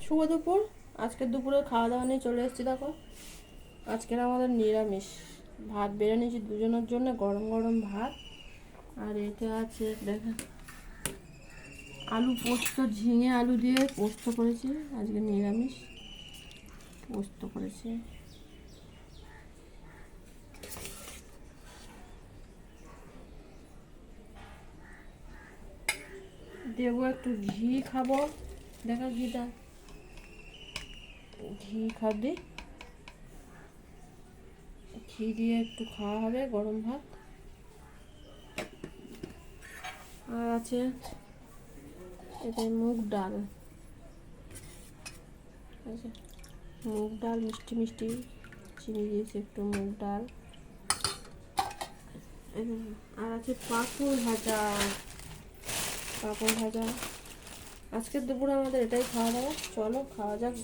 শুভ দুপুর। আজকের দুপুরে খাওয়া দাওয়া নিয়ে চলে এসেছি। দেখো আজকের আমাদের নিরামিষ। ভাত বেড়ে নিয়েছি দুজনের জন্য, গরম গরম ভাত। আর এটা আছে দেখেন আলু পোস্ত, ঝিঙে আলু দিয়ে পোস্ত করেছি। আজকে নিরামিষ পোস্ত করেছি। দেবো একটু ঘি, খাবো। দেখা ঘিটা, ঘি খাবি, ঘি দিয়ে একটু খাওয়া হবে গরম ভাত। আর আছে এটাই মুগ ডাল, আছে মুগ ডাল মিষ্টি মিষ্টি, চিনি দিয়েছি একটু মুগ ডাল। আর আছে পাঁপড় ভাজা, পাঁপড় ভাজা। আজকের দুপুরে আমাদের এটাই খাওয়া দাওয়া। চলো খাওয়া যাক।